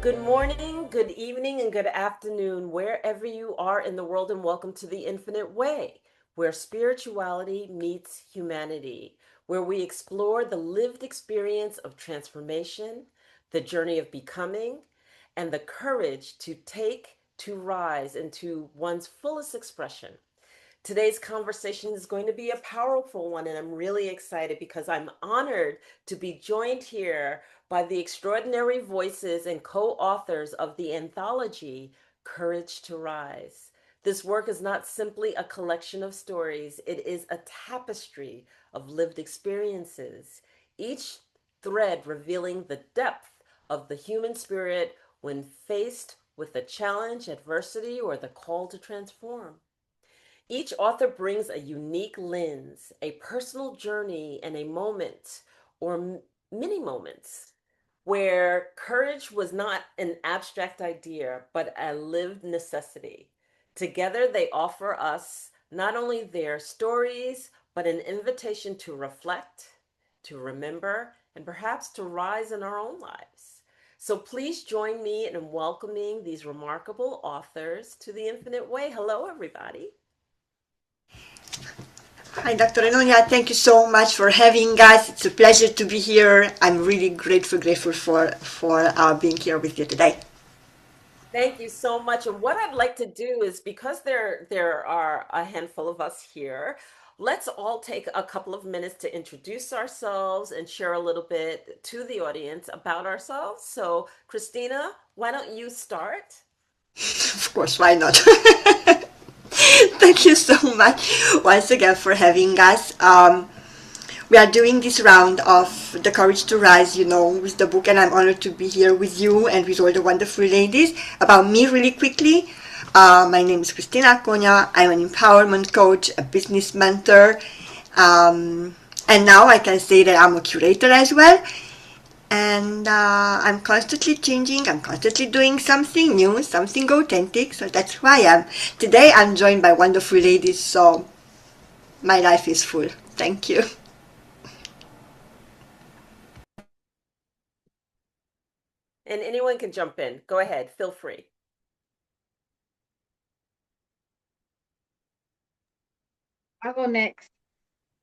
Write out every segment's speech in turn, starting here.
Good morning, good evening, and good afternoon, wherever you are in the world, and welcome to The Infinite Way, where spirituality meets humanity, where we explore the lived experience of transformation, the journey of becoming, and the courage to rise into one's fullest expression. Today's conversation is going to be a powerful one, and I'm really excited because I'm honored to be joined here by the extraordinary voices and co-authors of the anthology, Courage to Rise. This work is not simply a collection of stories, it is a tapestry of lived experiences, each thread revealing the depth of the human spirit when faced with a challenge, adversity, or the call to transform. Each author brings a unique lens, a personal journey, and a moment or many moments where courage was not an abstract idea, but a lived necessity. Together, they offer us not only their stories, but an invitation to reflect, to remember, and perhaps to rise in our own lives. So please join me in welcoming these remarkable authors to the Infinite Way. Hello, everybody. Hi, Dr. Enonia. Thank you so much for having us. It's a pleasure to be here. I'm really grateful for being here with you today. Thank you so much. And what I'd like to do is, because there are a handful of us here, let's all take a couple of minutes to introduce ourselves and share a little bit to the audience about ourselves. So, Krisztina, why don't you start? Of course, why not? Thank you so much once again for having us. We are doing this round of the Courage to Rise, with the book, and I'm honored to be here with you and with all the wonderful ladies. About me, really quickly, my name is Krisztina Konya. I'm an empowerment coach, a business mentor, and now I can say that I'm a curator as well. And I'm constantly changing, I'm constantly doing something new, something authentic, so that's who I am. Today I'm joined by wonderful ladies, so my life is full. Thank you. And anyone can jump in. Go ahead, feel free. I'll go next.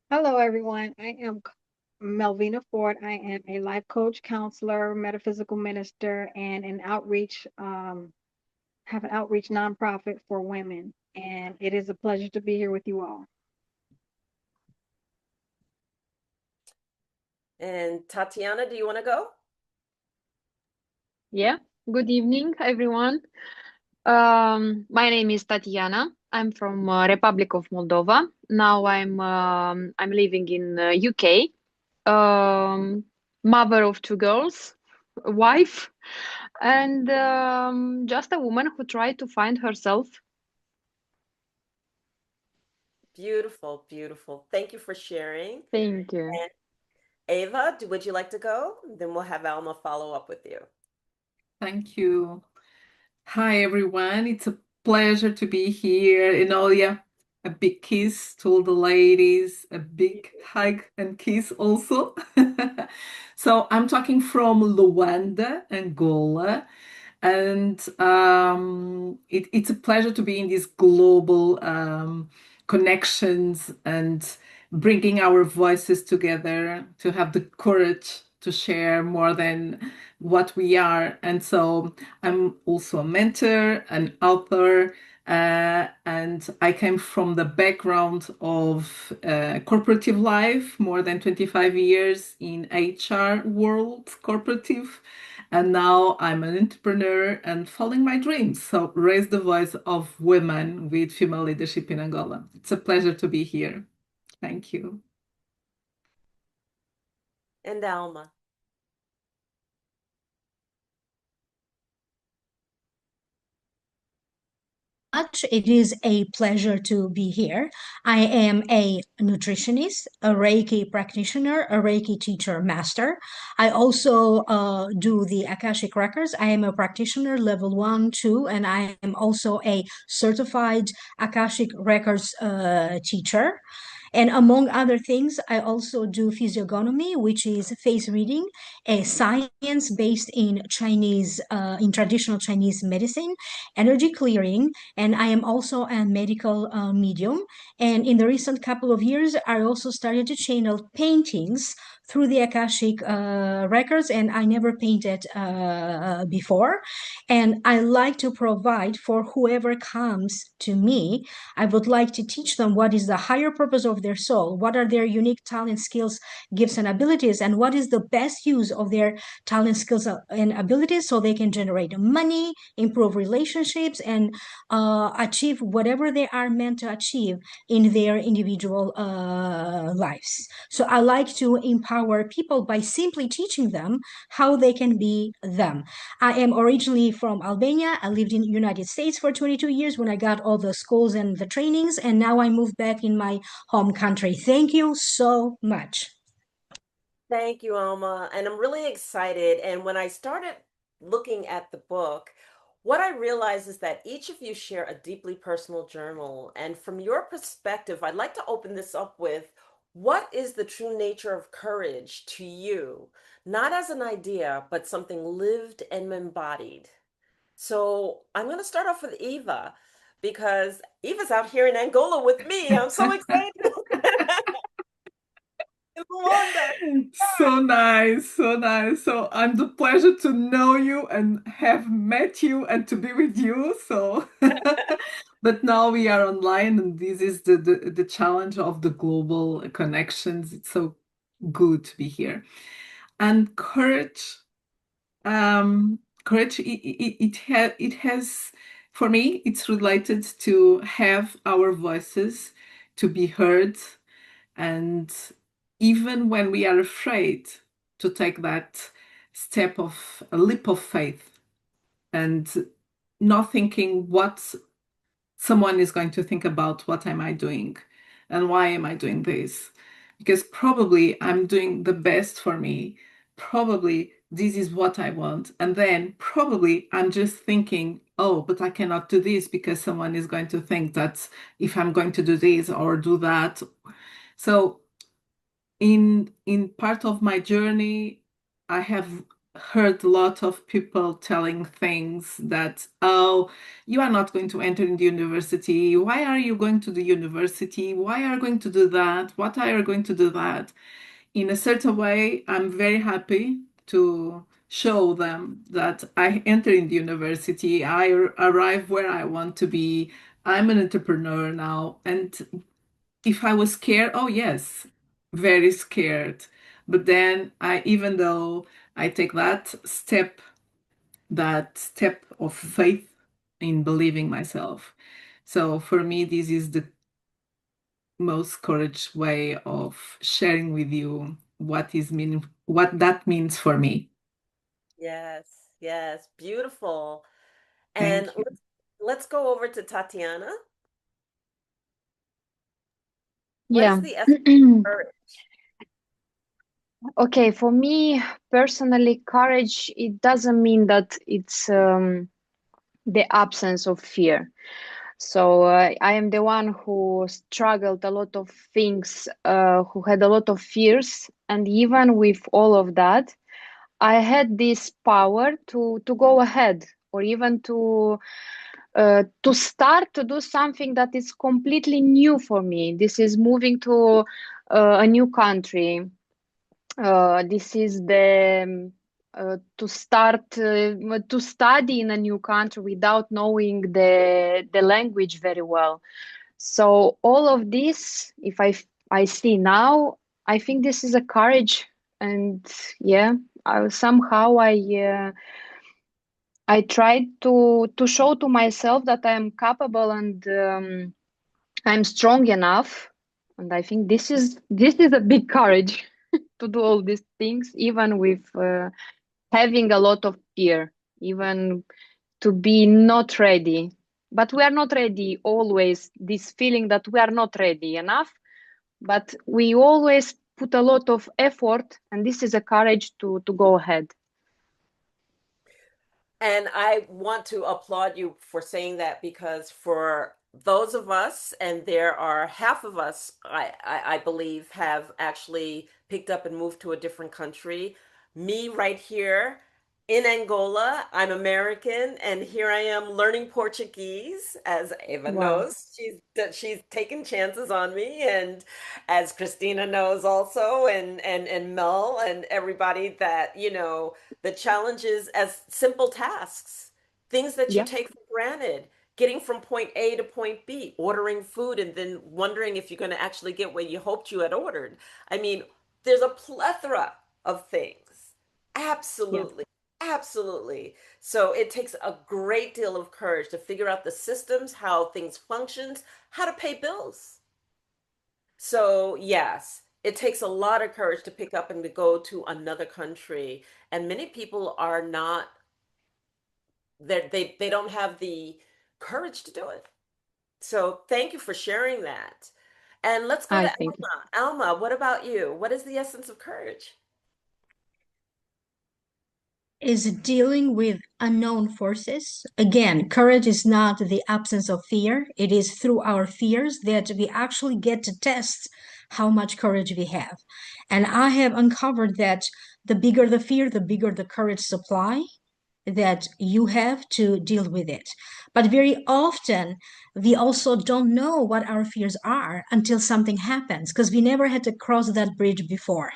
Hello, everyone. I am Melvina Ford. I am a life coach, counselor, metaphysical minister, and have an outreach nonprofit for women. And it is a pleasure to be here with you all. And Tatiana, do you want to go? Yeah, good evening, everyone. My name is Tatiana. I'm from Republic of Moldova. Now I'm living in UK. Mother of two girls, wife, and just a woman who tried to find herself. Beautiful, beautiful. Thank you for sharing. Thank you. And Ava, would you like to go? Then we'll have Alma follow up with you. Thank you. Hi, everyone. It's a pleasure to be here. Yeah, a big kiss to all the ladies, a big hug and kiss also. So I'm talking from Luanda, Angola. And it's a pleasure to be in these global connections and bringing our voices together to have the courage to share more than what we are. And so I'm also a mentor, an author, and I came from the background of corporative life, more than 25 years in HR world, corporative. And now I'm an entrepreneur and following my dreams. So raise the voice of women with female leadership in Angola. It's a pleasure to be here. Thank you. And Alma. It is a pleasure to be here. I am a nutritionist, a Reiki practitioner, a Reiki teacher master. I also do the Akashic Records. I am a practitioner level 1, 2, and I am also a certified Akashic Records teacher. And among other things, I also do physiognomy, which is face reading, a science based in in traditional Chinese medicine, energy clearing, and I am also a medical medium. And in the recent couple of years, I also started to channel paintings through the Akashic records, and I never painted before. And I like to provide for whoever comes to me. I would like to teach them what is the higher purpose of their soul, what are their unique talents, skills, gifts, and abilities, and what is the best use of their talent, skills, and abilities so they can generate money, improve relationships, and achieve whatever they are meant to achieve in their individual lives. So I like to empower people by simply teaching them how they can be them. I am originally from Albania. I lived in the United States for 22 years when I got all the schools and the trainings, and now I moved back in my home country. Thank you so much. Thank you, Alma. And I'm really excited. And when I started looking at the book, what I realized is that each of you share a deeply personal journal. And from your perspective, I'd like to open this up with what is the true nature of courage to you? Not as an idea, but something lived and embodied. So I'm going to start off with Eva because Eva's out here in Angola with me. I'm so excited. In Luanda. So nice, so nice. So I'm the pleasure to know you and have met you and to be with you. So, but now we are online, and this is the challenge of the global connections. It's so good to be here. And courage, courage. It has for me. It's related to have our voices to be heard, and even when we are afraid to take that step of a leap of faith and not thinking what someone is going to think about, what am I doing and why am I doing this? Because probably I'm doing the best for me. Probably this is what I want. And then probably I'm just thinking, oh, but I cannot do this because someone is going to think that if I'm going to do this or do that. So in part of my journey, I have heard a lot of people telling things that, oh, you are not going to enter in the university. Why are you going to the university? Why are you going to do that? What are you going to do that? In a certain way, I'm very happy to show them that I enter in the university. I arrive where I want to be. I'm an entrepreneur now, and if I was scared, oh yes, very scared. But then even though I take that step of faith in believing myself. So for me, this is the most courage way of sharing with you what that means for me. Yes, yes, beautiful. Thank And you. let's go over to Tatiana. What is Yeah. the essence of courage? Okay, for me personally, courage, it doesn't mean that it's the absence of fear. So I am the one who struggled a lot of things, who had a lot of fears, and even with all of that, I had this power to go ahead, or even to start to do something that is completely new for me. This is moving to a new country. This is the to start to study in a new country without knowing the language very well. So all of this, if I see now, I think this is a courage, and yeah, somehow I tried to show to myself that I am capable, and I'm strong enough. And I think this is a big courage to do all these things, even with having a lot of fear, even to be not ready. But we are not ready always, this feeling that we are not ready enough, but we always put a lot of effort, and this is a courage to go ahead. And I want to applaud you for saying that because for those of us, and there are half of us, I believe, have actually picked up and moved to a different country. Me right here in Angola, I'm American, and here I am learning Portuguese, as Ava Wow. knows. She's taken chances on me, and as Krisztina knows also, and Mel and everybody, that the challenges as simple tasks, things that you Yeah, take for granted, getting from point A to point B, ordering food and then wondering if you're going to actually get what you hoped you had ordered. I mean, there's a plethora of things. yeah. Absolutely. Absolutely. So it takes a great deal of courage to figure out the systems, how things functions, how to pay bills. So, yes, it takes a lot of courage to pick up and to go to another country. And many people are not, they don't have the courage to do it. So thank you for sharing that. And let's go to I think Alma. Alma, what about you? What is the essence of courage? Is dealing with unknown forces. Again, courage is not the absence of fear. It is through our fears that we actually get to test how much courage we have. And I have uncovered that the bigger the fear, the bigger the courage supply that you have to deal with it. But very often, we also don't know what our fears are until something happens because we never had to cross that bridge before.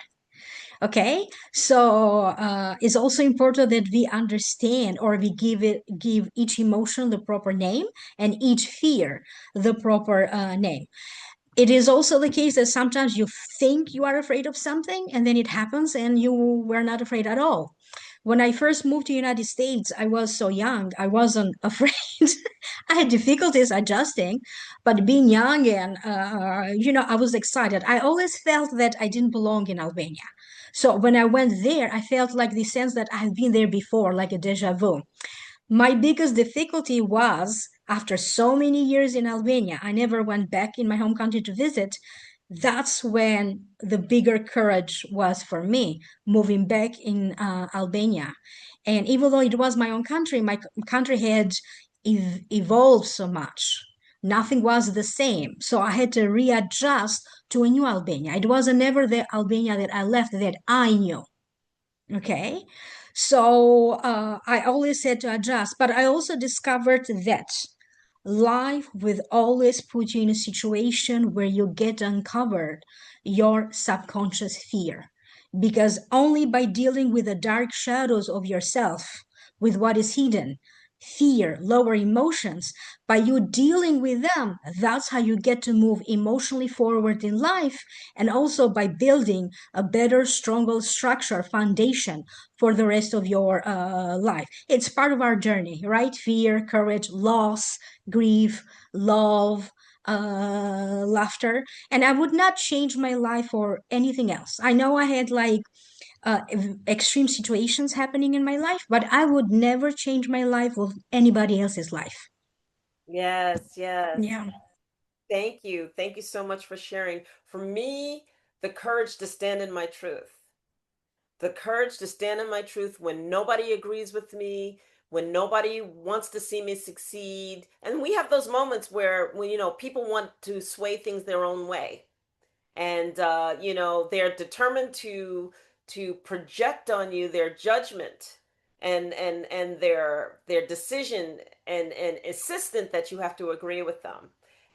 Okay, so it's also important that we understand, or we give each emotion the proper name and each fear the proper name. It is also the case that sometimes you think you are afraid of something and then it happens and you were not afraid at all. When I first moved to United States, I was so young, I wasn't afraid. I had difficulties adjusting, but being young and I was excited. I always felt that I didn't belong in Albania. So when I went there, I felt like the sense that I had been there before, like a deja vu. My biggest difficulty was after so many years in Albania, I never went back in my home country to visit. That's when the bigger courage was for me, moving back in Albania. And even though it was my country had evolved so much. Nothing was the same. So I had to readjust to a new Albania. It wasn't ever the Albania that I left that I knew. Okay. So I always had to adjust, but I also discovered that life will always put you in a situation where you get uncovered your subconscious fear. Because only by dealing with the dark shadows of yourself, with what is hidden, fear, lower emotions, by you dealing with them, that's how you get to move emotionally forward in life, and also by building a better, stronger structure, foundation for the rest of your life. It's part of our journey, right? Fear, courage, loss, grief, love, laughter. And I would not change my life for anything else. I know I had like extreme situations happening in my life, but I would never change my life with anybody else's life. Yes, yes. Yeah. Thank you. Thank you so much for sharing. For me, the courage to stand in my truth. The courage to stand in my truth when nobody agrees with me, when nobody wants to see me succeed. And we have those moments where when people want to sway things their own way. And they're determined to project on you their judgment and their decision and insistent that you have to agree with them.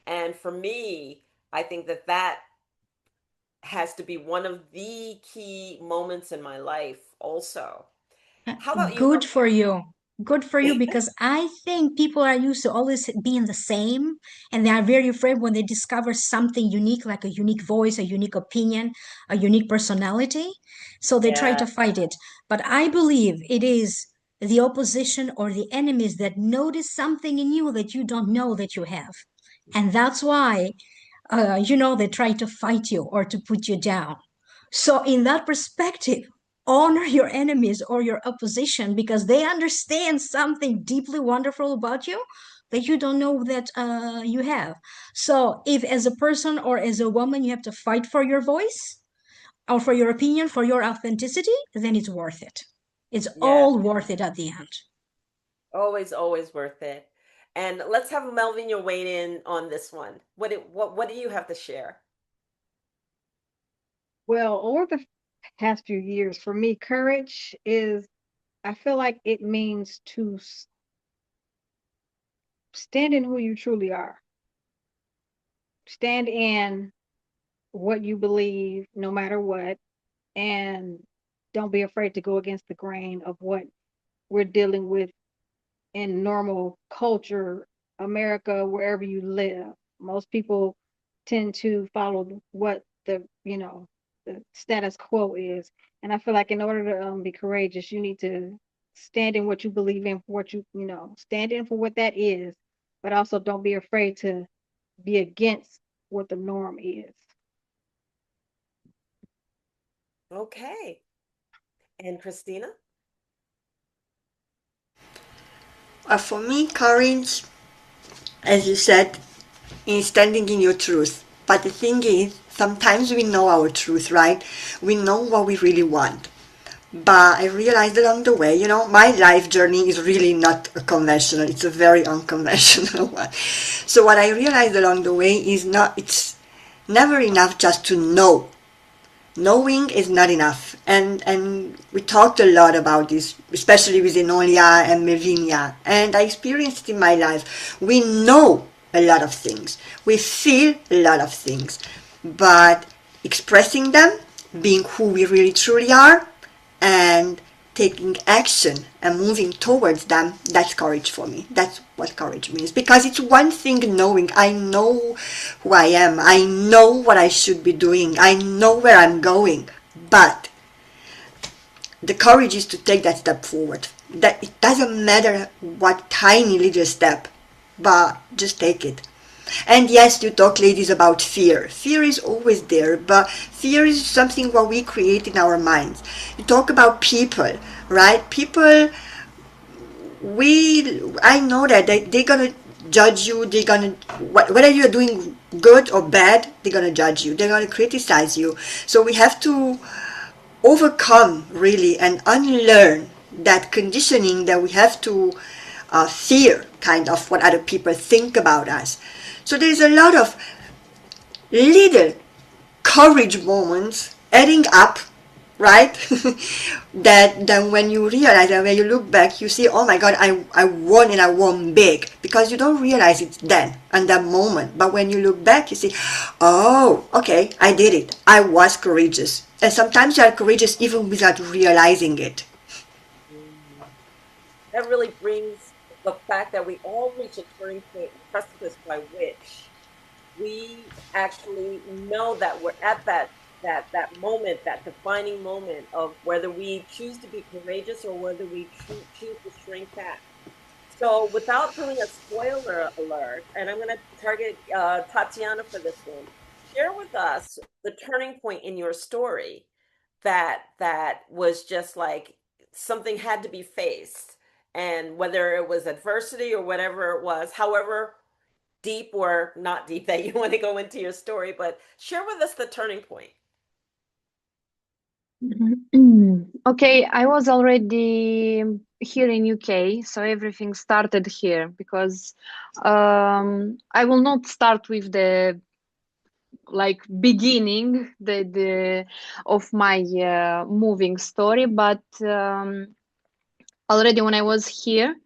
And for me, I think that has to be one of the key moments in my life also. How about you, Good for you. Good for you, Mel? because I think people are used to always being the same, and they are very afraid when they discover something unique, like a unique voice, a unique opinion, a unique personality. So they try Yeah. to fight it. But I believe it is the opposition or the enemies that notice something in you that you don't know that you have. And that's why they try to fight you or to put you down. So, in that perspective, honor your enemies or your opposition because they understand something deeply wonderful about you that you don't know that you have. So, if as a person or as a woman you have to fight for your voice or for your opinion, for your authenticity, then it's worth it. It's Yeah. all worth it at the end. Always, always worth it. And let's have Melvina weigh in on this one. What do you have to share? Well, over the past few years, for me, courage is, I feel like it means to stand in who you truly are. Stand in what you believe, no matter what, and don't be afraid to go against the grain of what we're dealing with in normal culture, America, wherever you live. Most people tend to follow what the status quo is. And I feel like in order to be courageous, you need to stand in what you believe in, for what stand in for what that is, but also don't be afraid to be against what the norm is. Okay. And Krisztina? For me, courage, as you said, is standing in your truth. But the thing is, sometimes we know our truth, right? We know what we really want. But I realized along the way, my life journey is really not a conventional, it's a very unconventional one. So what I realized along the way is it's never enough just to know. Knowing is not enough. And we talked a lot about this, especially with Enolia and Melvina. And I experienced it in my life. We know a lot of things. We feel a lot of things. But expressing them, being who we really truly are, and taking action and moving towards them, that's courage for me. That's what courage means. Because it's one thing knowing, I know who I am, I know what I should be doing, I know where I'm going, but the courage is to take that step forward. That it doesn't matter what tiny little step, but just take it. And yes, you talk, ladies, about fear. Fear is always there, but fear is something what we create in our minds. You talk about people, right? People, I know that they're gonna judge you. They're gonna, whether you're doing good or bad, they're gonna judge you. They're gonna criticize you. So we have to overcome really and unlearn that conditioning that we have to fear kind of what other people think about us. So there's a lot of little courage moments adding up, right? that then when you realize and when you look back, you see, oh my God, I won and I won big, because you don't realize it then and that moment. But when you look back, you see, oh, okay, I did it. I was courageous. And sometimes you are courageous even without realizing it. That really brings the fact that we all reach a turning point, precipice by which we actually know that we're at that moment, that defining moment of whether we choose to be courageous or whether we choose to shrink back. So without doing a spoiler alert, and I'm going to target Tatiana for this one, share with us the turning point in your story that was just like something had to be faced, and whether it was adversity or whatever it was, however deep or not deep that you want to go into your story, but share with us the turning point. Okay, I was already here in UK, so everything started here because I will not start with the beginning the of my moving story, but already when I was here,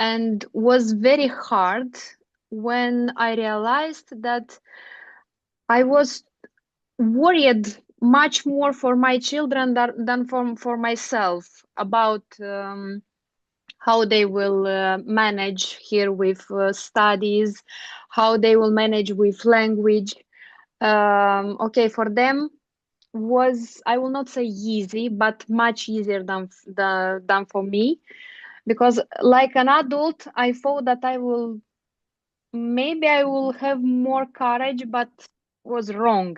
and was very hard when I realized that I was worried much more for my children than for myself about how they will manage here with studies, how they will manage with language. Okay, for them was, I will not say easy, but much easier than for me, because like an adult, I thought that I will have more courage, but was wrong.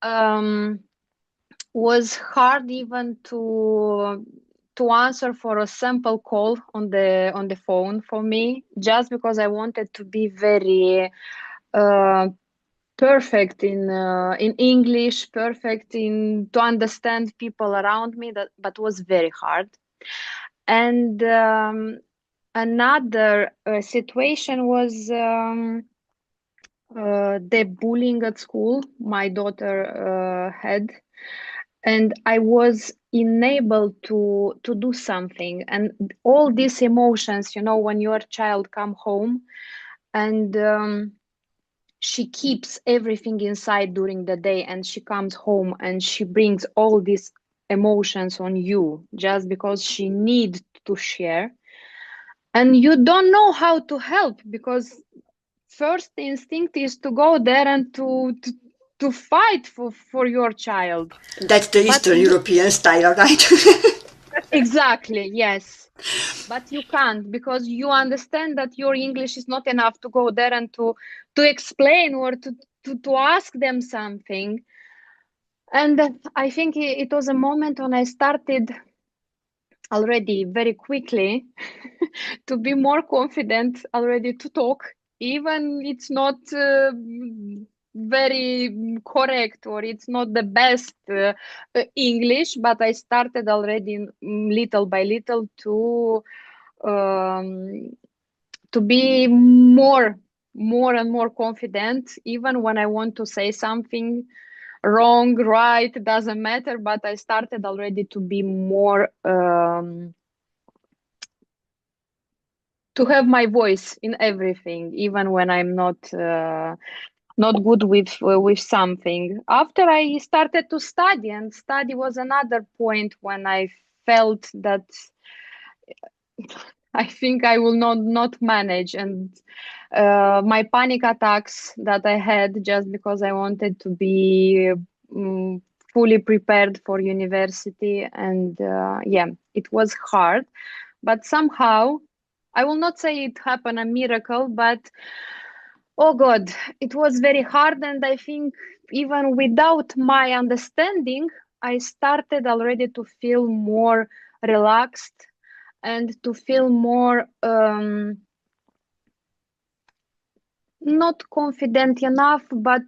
Um, was hard even to answer for a simple call on the phone for me, just because I wanted to be very perfect in English, perfect in to understand people around me. That but was very hard. And another situation was the bullying at school my daughter had, and I was enabled to do something. And all these emotions, you know, when your child come home and she keeps everything inside during the day, and she comes home and she brings all these emotions on you just because she needs to share, and you don't know how to help, because first instinct is to go there and to fight for your child. That's the But Eastern European style, right? exactly, yes. But you can't, because you understand that your English is not enough to go there and to explain or to ask them something. And I think it was a moment when I started already very quickly to be more confident already to talk, even it's not very correct, or it's not the best English, but I started already little by little um, to be more and more confident, even when I want to say something wrong, right, doesn't matter, but I started already to be more to have my voice in everything, even when I'm not good with something. After I started to study, and study was another point when I felt that I think I will not manage, and my panic attacks that I had just because I wanted to be fully prepared for university, and yeah, it was hard, but somehow I will not say it happened a miracle, but oh God, it was very hard, and I think even without my understanding, I started already to feel more relaxed and to feel more not confident enough, but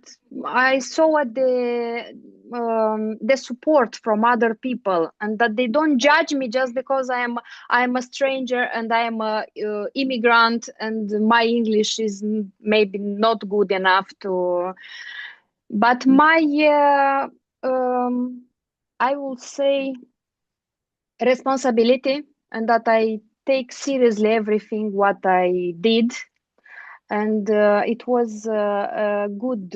I saw the support from other people, and that they don't judge me just because I'm a stranger and I am a immigrant and my English is maybe not good enough to. But my I will say responsibility, and that I take seriously everything what I did, and it was a good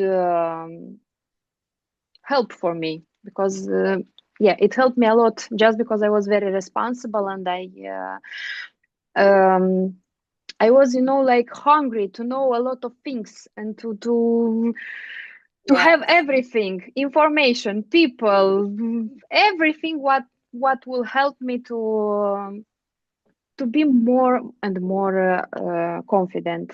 help for me, because yeah, it helped me a lot just because I was very responsible, and um, I was, you know, like hungry to know a lot of things, and to Yeah. have everything, information, people, everything what will help me to be more and more confident.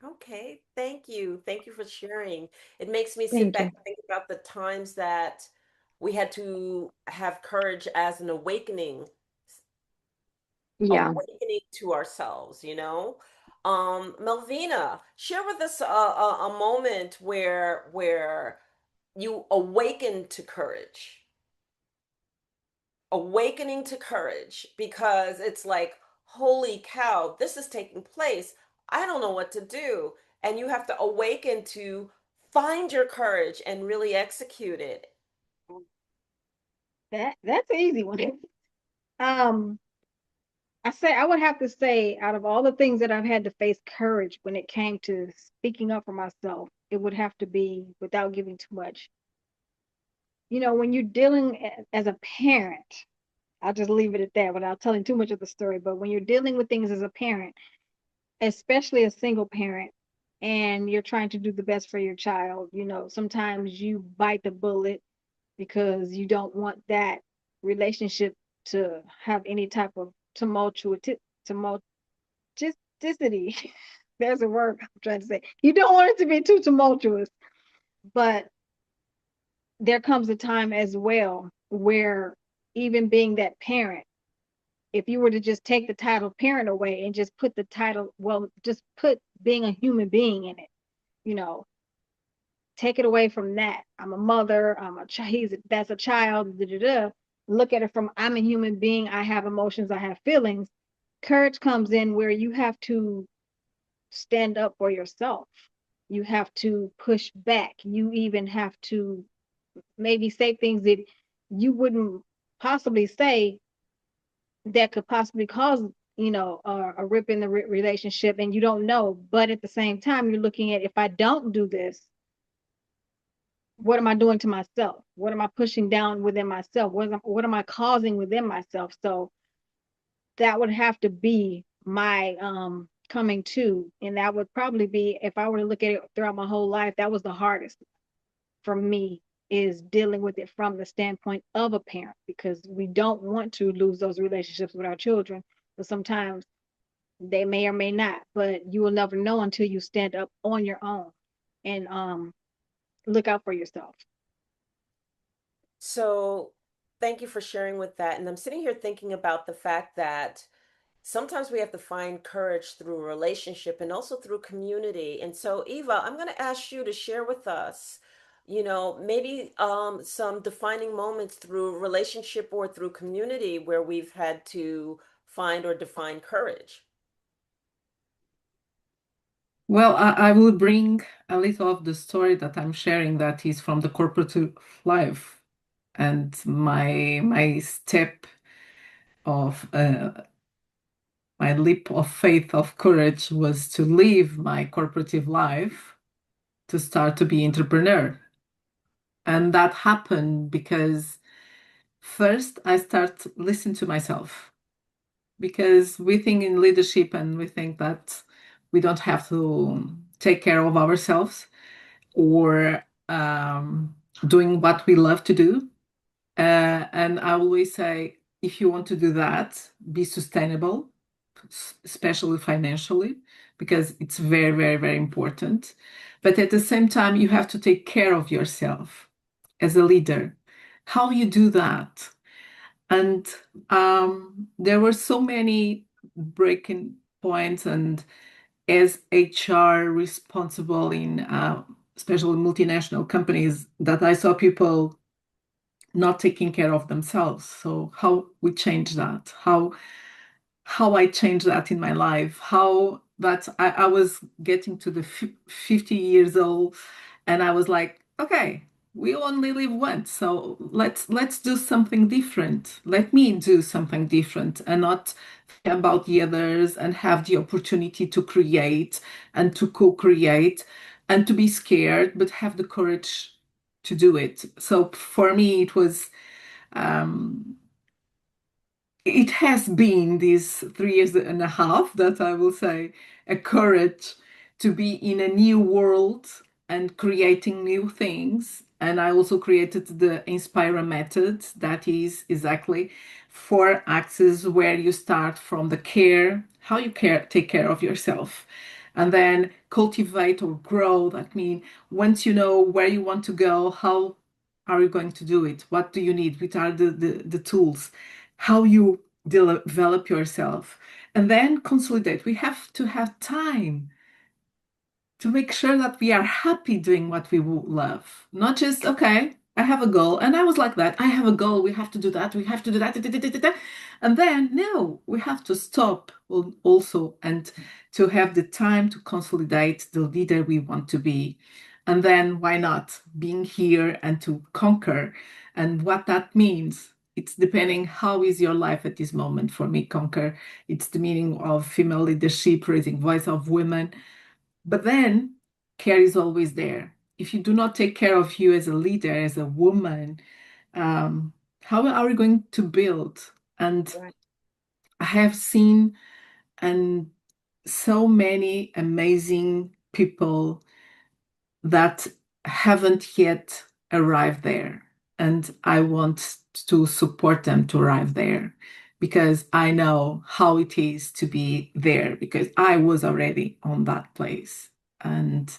Okay, thank you. Thank you for sharing. It makes me sit Thank back you. and think about the times that we had to have courage as an Yeah. awakening to ourselves, you know? Melvina, share with us a moment where you awakened to courage. Awakening to courage, because it's like, holy cow, this is taking place. I don't know what to do. And you have to awaken to find your courage and really execute it. That's an easy one. Um, I would have to say, out of all the things that I've had to face courage when it came to speaking up for myself, it would have to be, without giving too much. You know, when you're dealing as a parent, I'll just leave it at that without telling too much of the story. But when you're dealing with things as a parent, especially a single parent, and you're trying to do the best for your child, you know, sometimes you bite the bullet because you don't want that relationship to have any type of tumultuosity. There's a word I'm trying to say. You don't want it to be too tumultuous, but there comes a time as well where, even being that parent, if you were to just take the title parent away and just put the title, well, just put being a human being in it, you know, take it away from that. I'm a mother, I'm a child, that's a child, da, da, da. Look at it from, I'm a human being, I have emotions, I have feelings. courage comes in where you have to stand up for yourself. You have to push back. You even have to maybe say things that you wouldn't possibly say that could possibly cause, a rip in the relationship, and you don't know. But at the same time, you're looking at, if I don't do this, what am I doing to myself? What am I pushing down within myself? What am I causing within myself? So that would have to be my coming to, and that would probably be, if I were to look at it throughout my whole life, that was the hardest for me, is dealing with it from the standpoint of a parent, because we don't want to lose those relationships with our children, but sometimes they may or may not, but you will never know until you stand up on your own and look out for yourself. So thank you for sharing with that. And I'm sitting here thinking about the fact that sometimes we have to find courage through a relationship and also through community. And so, Eva, I'm going to ask you to share with us, maybe some defining moments through relationship or through community where we've had to find or define courage. Well, I will bring a little of the story that I'm sharing that is from the corporate life, and my step of my leap of faith of courage was to leave my corporative life to start to be entrepreneur. And that happened because first I start listening to myself, because we think in leadership and we think that we don't have to take care of ourselves or doing what we love to do. And I always say, if you want to do that, be sustainable, especially financially, because it's very, very, very important. But at the same time, you have to take care of yourself as a leader. How you do that? And there were so many breaking points, and as HR responsible in especially multinational companies, that I saw people not taking care of themselves. So how we change that, how I changed that in my life, how that I was getting to the 50 years old, and I was like, okay, we only live once, so let's do something different. Let me do something different and not think about the others, and have the opportunity to create and to co-create and to be scared, but have the courage to do it. So for me, it has been these 3 years and a half that I will say a courage to be in a new world and creating new things. And I also created the Inspira method, that is exactly 4 axes, where you start from the care, how you take care of yourself, and then cultivate or grow. That means once you know where you want to go, how are you going to do it? What do you need? What are the tools? How you develop yourself, and then consolidate. We have to have time to make sure that we are happy doing what we love, not just, okay, I have a goal. And I was like that. I have a goal. We have to do that. We have to do that. And then, no, we have to stop also, and to have the time to consolidate the leader we want to be. And then why not being here and to conquer? And what that means, it's depending how is your life at this moment. For me, conquer, it's the meaning of female leadership, raising voice of women. But then care is always there. If you do not take care of you as a leader, as a woman, how are we going to build? And Right. I have seen and so many amazing people that haven't yet arrived there. And I want to support them to arrive there, because I know how it is to be there, because I was already on that place. And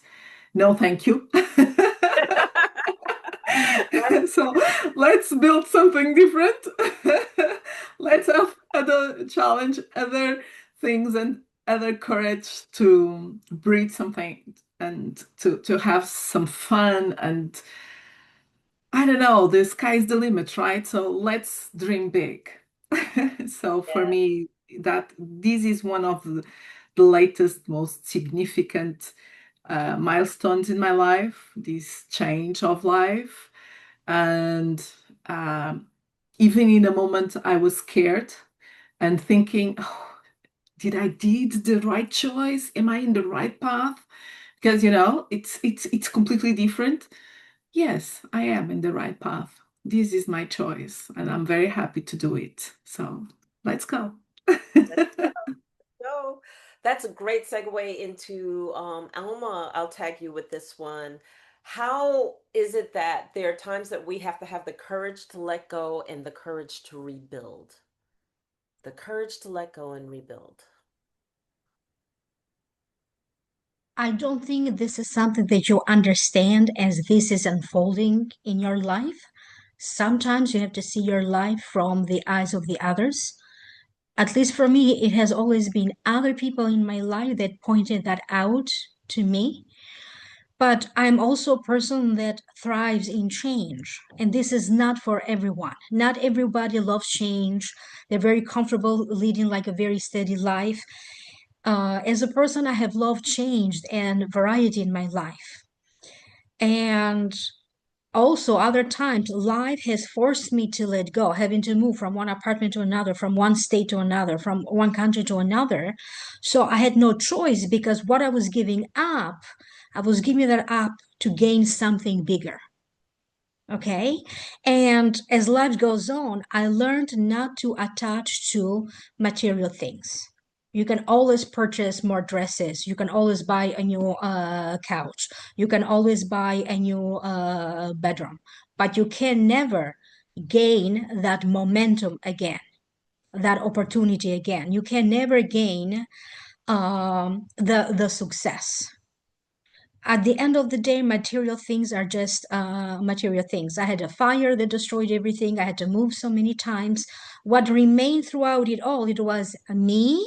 no, thank you. So let's build something different. Let's have other challenge, other things, and other courage to breathe something, and to have some fun. And I don't know, the sky's the limit, right? So let's dream big. So for Yeah. me, that this is one of the latest, most significant milestones in my life, this change of life. And even in a moment I was scared and thinking, oh, did I did the right choice? Am I in the right path? Because it's completely different. Yes, I am in the right path. This is my choice, and I'm very happy to do it. So let's go. So that's a great segue into Alma. I'll tag you with this one. How is it that there are times that we have to have the courage to let go and the courage to rebuild? The courage to let go and rebuild. I don't think this is something that you understand as this is unfolding in your life. Sometimes you have to see your life from the eyes of the others. At least for me, it has always been other people in my life that pointed that out to me. But I'm also a person that thrives in change. And this is not for everyone. Not everybody loves change. They're very comfortable leading like a very steady life. As a person, I have loved change and variety in my life. And also, other times, life has forced me to let go, having to move from one apartment to another, from one state to another, from one country to another. So I had no choice because what I was giving up, I was giving that up to gain something bigger. Okay. And as life goes on, I learned not to attach to material things. You can always purchase more dresses. You can always buy a new couch. You can always buy a new bedroom. But you can never gain that momentum again, that opportunity again. You can never gain the success. At the end of the day, material things are just material things. I had a fire that destroyed everything. I had to move so many times. What remained throughout it all, it was me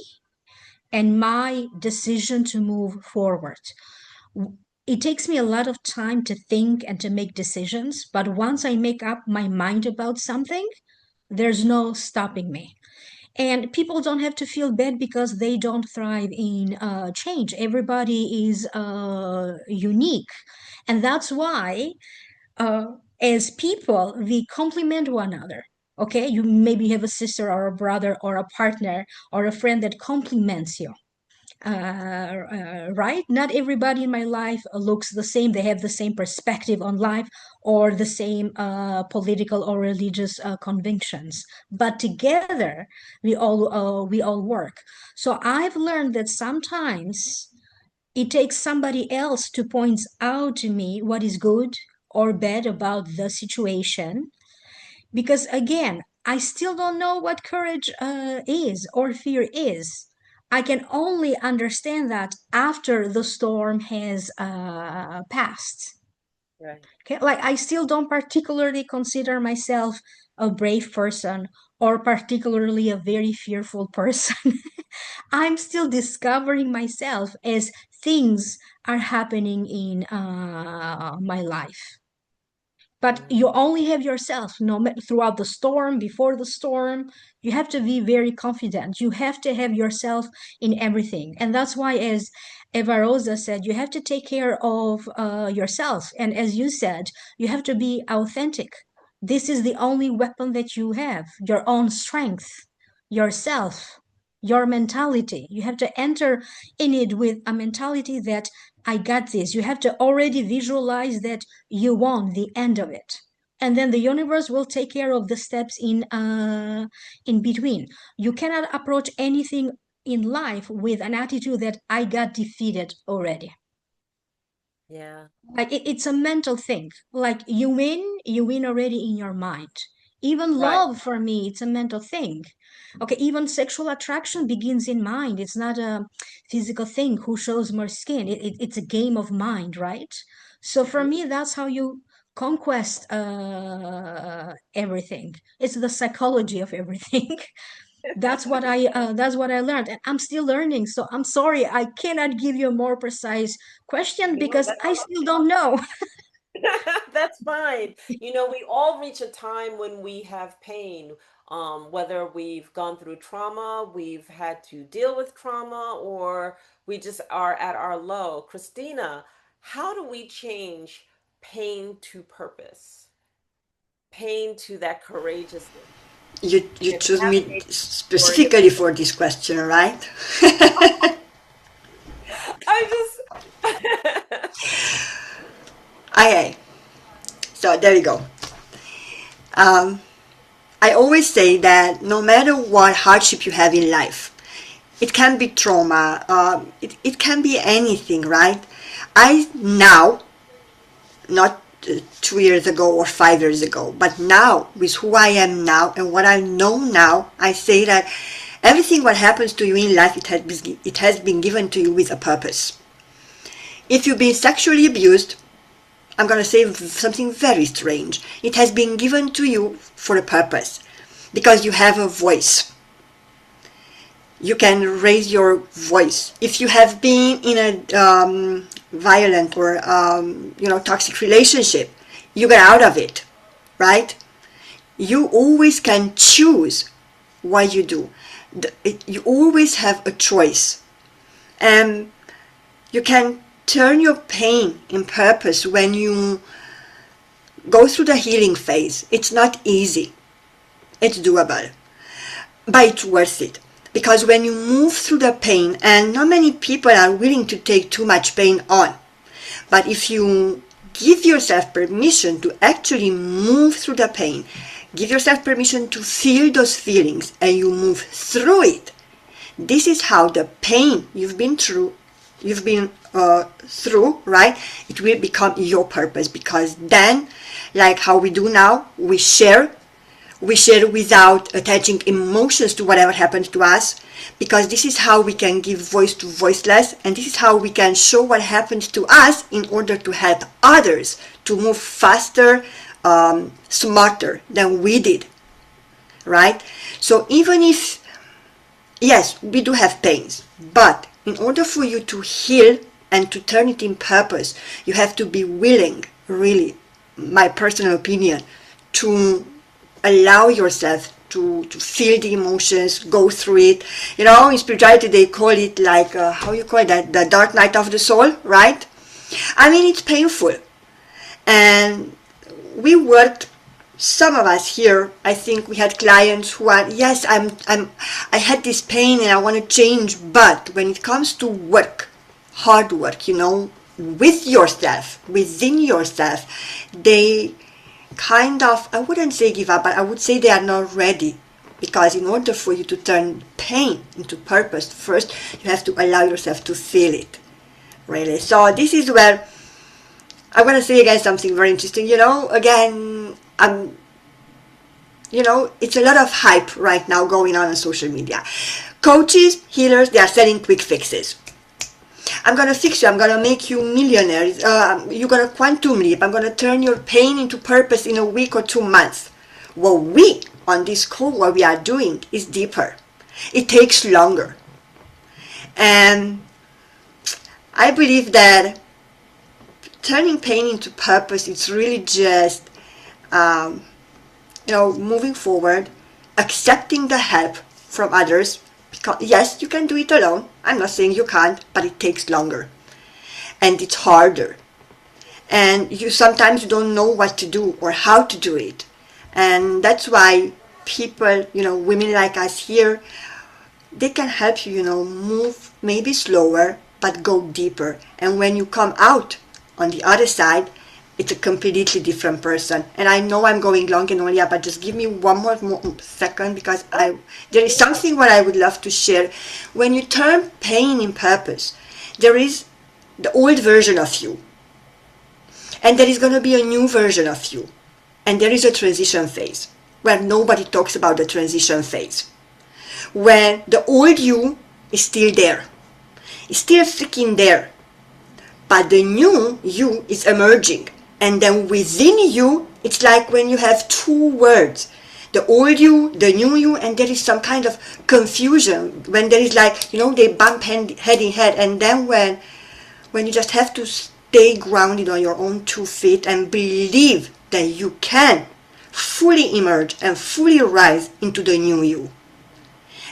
and my decision to move forward. It takes me a lot of time to think and to make decisions, but once I make up my mind about something, there's no stopping me. And people don't have to feel bad because they don't thrive in change. Everybody is unique. And that's why, uh, as people, we complement one another. Okay, you maybe have a sister or a brother or a partner or a friend that complements you. Right? Not everybody in my life looks the same. They have the same perspective on life or the same political or religious convictions. But together, we all work. So I've learned that sometimes it takes somebody else to point out to me what is good or bad about the situation, because again, I still don't know what courage is or fear is. I can only understand that after the storm has passed. Right. Okay, like I still don't particularly consider myself a brave person or particularly a very fearful person. I'm still discovering myself as things are happening in my life. But Mm. you only have yourself, throughout the storm, before the storm. You have to be very confident. You have to have yourself in everything. And that's why, as Eva Rosa said, you have to take care of yourself. And as you said, you have to be authentic. This is the only weapon that you have, your own strength, yourself, your mentality. You have to enter in it with a mentality that I got this. You have to already visualize that you want the end of it, and then the universe will take care of the steps in between. You cannot approach anything in life with an attitude that I got defeated already. Yeah. Like it's a mental thing. Like you win already in your mind. Even Right. love for me, it's a mental thing. Okay, even sexual attraction begins in mind. It's not a physical thing who shows more skin. It's a game of mind, right? So for Mhm. me, that's how you conquest everything. It's the psychology of everything. That's what I learned, and I'm still learning. So I'm sorry I cannot give you a more precise question No, because I still don't know. that's fine. You know, we all reach a time when we have pain. whether we've gone through trauma, we've had to deal with trauma, or we just are at our low. Krisztina, how do we change pain to purpose? Pain to that courageousness. You It's choose me navigating story of specifically for this question, right? I Okay, so there you go. I always say that no matter what hardship you have in life, it can be trauma, it can be anything, right? I now, not 2 years ago or 5 years ago, but now, with who I am now and what I know now, I say that everything what happens to you in life, it has been given to you with a purpose. If you've been sexually abused, I'm going to say something very strange. It has been given to you for a purpose, because you have a voice. You can raise your voice. If you have been in a violent or toxic relationship, you get out of it, right? You always can choose what you do. You always have a choice, and you can turn your pain in purpose when you go through the healing phase. It's not easy. It's doable, but it's worth it. Because when you move through the pain, and not many people are willing to take too much pain on, but if you give yourself permission to actually move through the pain, give yourself permission to feel those feelings, and you move through it, this is how the pain you've been through, right? It will become your purpose, because then, like how we do now, we share without attaching emotions to whatever happened to us, because this is how we can give voice to voiceless, and this is how we can show what happened to us in order to help others to move faster, smarter than we did, right? So even if, yes, we do have pains, but in order for you to heal and to turn it in purpose, you have to be willing, really, my personal opinion, to allow yourself to feel the emotions, go through it. You know, in spirituality they call it like, how you call it, that, the dark night of the soul, right? I mean, it's painful. And we worked, some of us here, I think we had clients who are, yes, I had this pain and I want to change, but when it comes to work, hard work, with yourself, within yourself, they kind of, I wouldn't say give up, but I would say they are not ready. Because in order for you to turn pain into purpose, first you have to allow yourself to feel it, really. So this is where I'm going to say again something very interesting. Again, it's a lot of hype right now going on social media. Coaches, healers, they are selling quick fixes. I'm going to fix you. I'm going to make you millionaires. You're going to quantum leap. I'm going to turn your pain into purpose in a week or 2 months. What we, on this call, what we are doing is deeper. It takes longer. And I believe that turning pain into purpose, it's really just, moving forward, accepting the help from others. Because, yes, you can do it alone. I'm not saying you can't, but it takes longer. And it's harder. And you sometimes don't know what to do or how to do it. And that's why people, women like us here, they can help you, move maybe slower, but go deeper. And when you come out on the other side, it's a completely different person. And I know I'm going long and only, but just give me one more second, because there is something what I would love to share. When you turn pain in purpose, there is the old version of you, and there is going to be a new version of you, and there is a transition phase where nobody talks about the transition phase, when the old you is still there, it's still freaking there, but the new you is emerging. And then within you, it's like when you have two words, the old you, the new you, and there is some kind of confusion when there is like, they bump head in head. And then when you just have to stay grounded on your own 2 feet and believe that you can fully emerge and fully rise into the new you.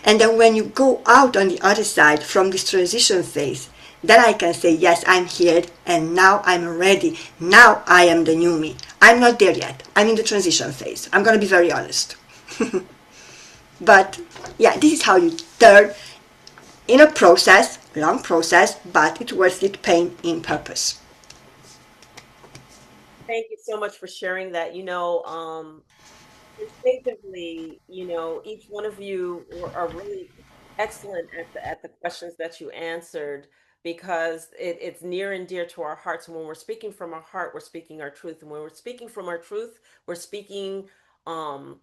And then when you go out on the other side from this transition phase, then I can say, yes, I'm here and now I'm ready. Now I am the new me. I'm not there yet. I'm in the transition phase. I'm going to be very honest. But yeah, this is how you turn in a process, long process, but it's worth it, pain in purpose. Thank you so much for sharing that. Instinctively, each one of you are really excellent at the questions that you answered because it's near and dear to our hearts. And when we're speaking from our heart, we're speaking our truth. And when we're speaking from our truth, we're speaking um,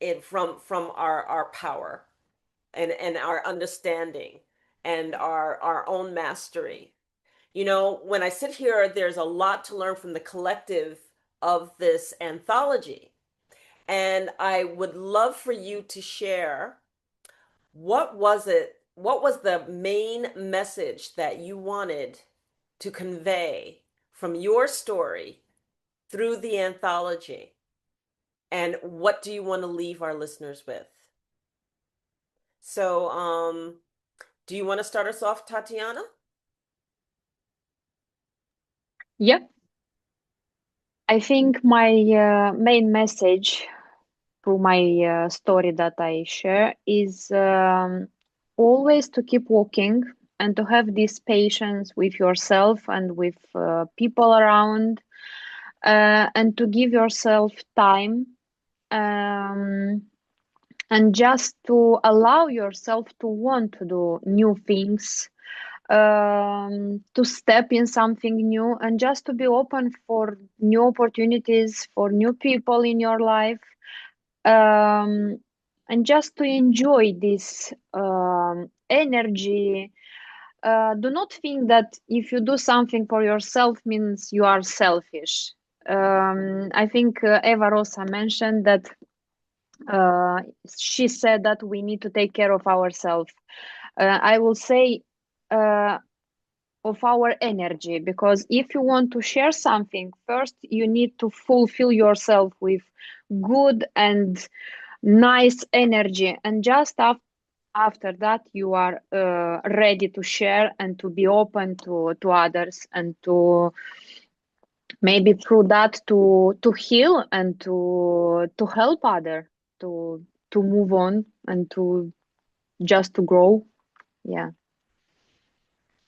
it from our power and our understanding and our own mastery. When I sit here, there's a lot to learn from the collective of this anthology. And I would love for you to share what was the main message that you wanted to convey from your story through the anthology? And what do you want to leave our listeners with? So, do you want to start us off, Tatiana? Yep. I think my main message through my story that I share is always to keep walking and to have this patience with yourself and with people around, and to give yourself time, um, and just to allow yourself to want to do new things, to step in something new, and just to be open for new opportunities, for new people in your life, um, and just to enjoy this energy. Do not think that if you do something for yourself means you are selfish. I think Eva Rosa mentioned that, she said that we need to take care of ourselves. I will say, of our energy, because if you want to share something, first you need to fulfill yourself with good and nice energy, and just after that you are ready to share and to be open to others, and to maybe through that to heal and to help other to move on and to just to grow. Yeah.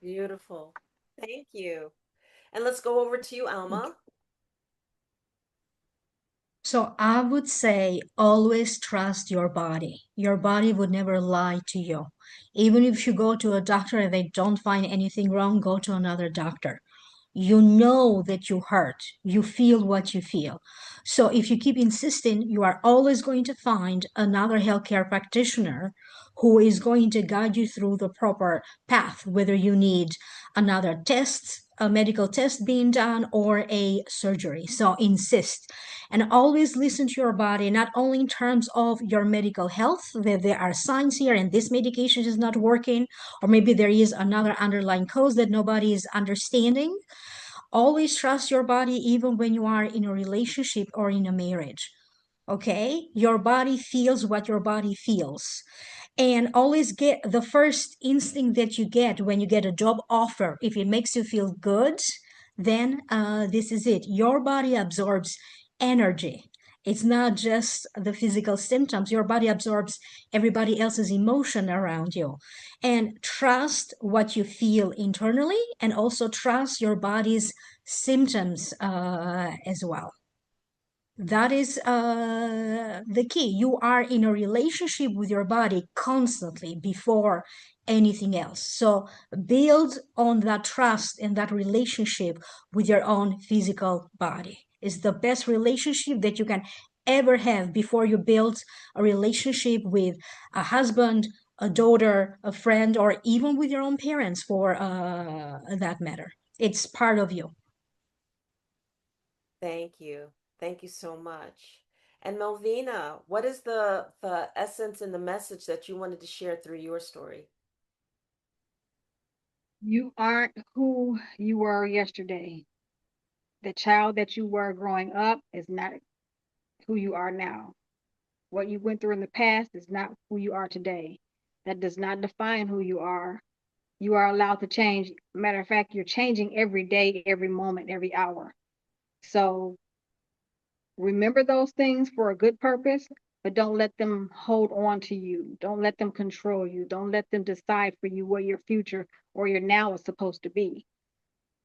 Beautiful. Thank you. And let's go over to you, Alma. So I would say always trust your body. Your body would never lie to you. Even if you go to a doctor and they don't find anything wrong, go to another doctor. You know that you hurt. You feel what you feel. So if you keep insisting, you are always going to find another healthcare practitioner who is going to guide you through the proper path, whether you need another test, a medical test being done, or a surgery. So insist and always listen to your body, not only in terms of your medical health, that there are signs here and this medication is not working, or maybe there is another underlying cause that nobody is understanding. Always trust your body, even when you are in a relationship or in a marriage. Okay? Your body feels what your body feels. And always get the first instinct that you get when you get a job offer. If it makes you feel good, then this is it. Your body absorbs energy. It's not just the physical symptoms. Your body absorbs everybody else's emotion around you. And trust what you feel internally, and also trust your body's symptoms as well. That is the key. You are in a relationship with your body constantly before anything else. So build on that trust and that relationship with your own physical body. It's the best relationship that you can ever have before you build a relationship with a husband, a daughter, a friend, or even with your own parents for that matter. It's part of you. Thank you. Thank you so much. And Melvina, what is the essence and the message that you wanted to share through your story? You aren't who you were yesterday. The child that you were growing up is not who you are now. What you went through in the past is not who you are today. That does not define who you are. You are allowed to change. Matter of fact, you're changing every day, every moment, every hour. So remember those things for a good purpose, but don't let them hold on to you. Don't let them control you. Don't let them decide for you what your future or your now is supposed to be.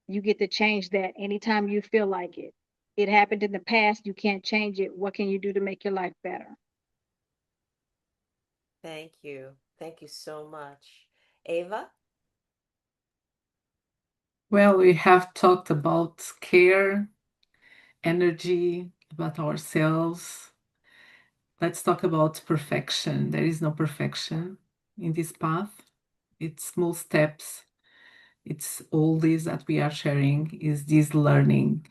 You get to change that anytime you feel like it. It happened in the past. You can't change it. What can you do to make your life better? Thank you. Thank you so much. Ava? Well, we have talked about care, energy, about ourselves. Let's talk about perfection. There is no perfection in this path. It's small steps. It's all this that we are sharing, is this learning,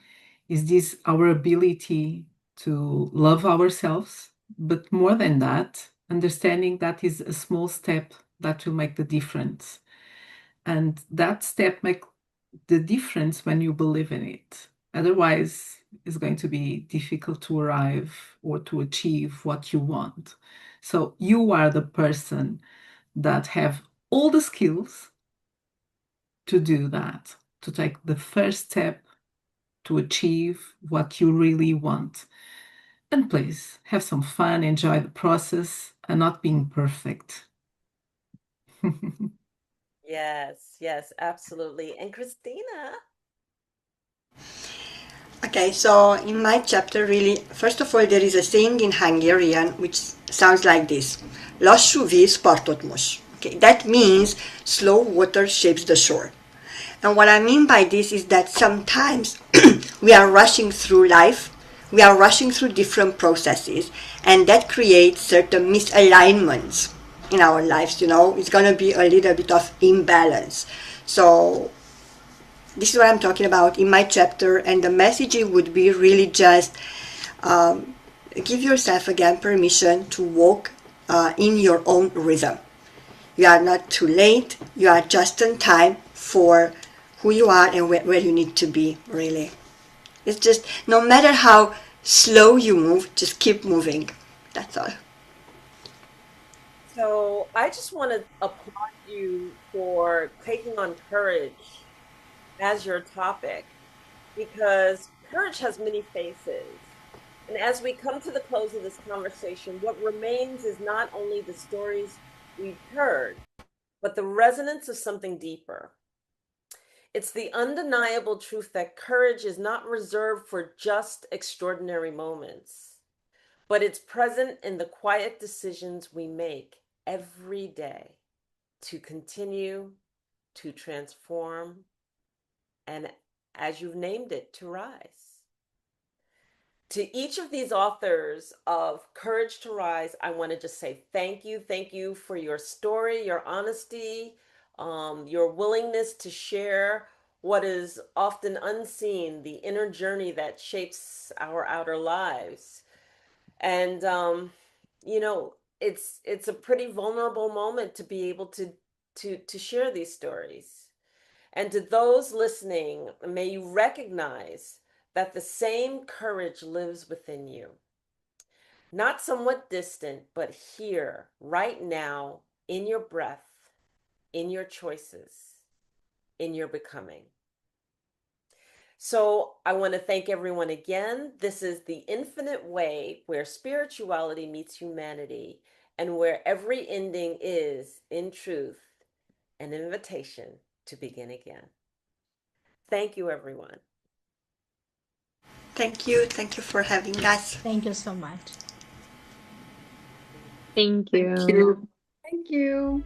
is this our ability to love ourselves, but more than that, understanding that is a small step that will make the difference. And that step make the difference when you believe in it. Otherwise, it's going to be difficult to arrive or to achieve what you want. So you are the person that have all the skills to do that, to take the first step to achieve what you really want. And please have some fun, enjoy the process, and not being perfect. Yes, yes, absolutely. And Krisztina? Okay, so in my chapter, really, first of all, there is a saying in Hungarian which sounds like this: Lassú víz partot mos. Okay, that means slow water shapes the shore. And what I mean by this is that sometimes we are rushing through life, we are rushing through different processes, and that creates certain misalignments in our lives. It's going to be a little bit of imbalance. So this is what I'm talking about in my chapter, and the message would be really just give yourself again permission to walk in your own rhythm. You are not too late, you are just in time for who you are and where you need to be, really. It's just, no matter how slow you move, just keep moving. That's all. So I just want to applaud you for taking on courage as your topic, because courage has many faces. And as we come to the close of this conversation, what remains is not only the stories we've heard, but the resonance of something deeper. It's the undeniable truth that courage is not reserved for just extraordinary moments, but it's present in the quiet decisions we make every day to continue, to transform, and as you've named it, to rise. To each of these authors of Courage to Rise, I want to just say thank you. Thank you for your story, your honesty, your willingness to share what is often unseen, the inner journey that shapes our outer lives. And it's a pretty vulnerable moment to be able to share these stories. And to those listening, may you recognize that the same courage lives within you. Not somewhat distant, but here, right now, in your breath, in your choices, in your becoming. So I want to thank everyone again. This is The Infinite Way, where spirituality meets humanity, and where every ending is, in truth, an invitation to begin again. Thank you, everyone. Thank you. Thank you for having us. Thank you so much. Thank Thank you. you. Thank you.